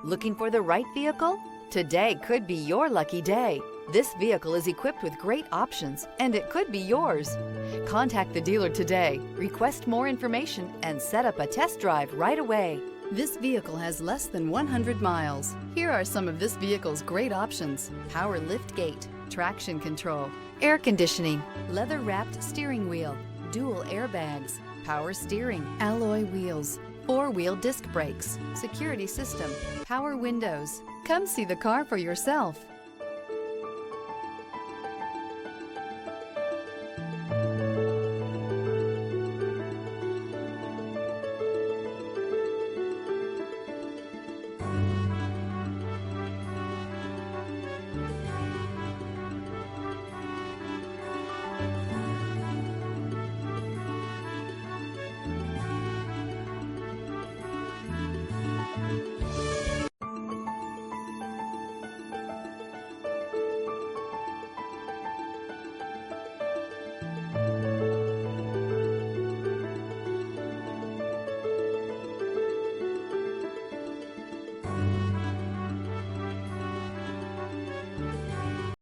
Looking for the right vehicle? Today could be your lucky day. This vehicle is equipped with great options, and it could be yours. Contact the dealer today, request more information, and set up a test drive right away. This vehicle has less than 100 miles. Here are some of this vehicle's great options: power lift gate, traction control, air conditioning, leather-wrapped steering wheel, dual airbags, power steering, alloy wheels, four-wheel disc brakes, security system, power windows. Come see the car for yourself.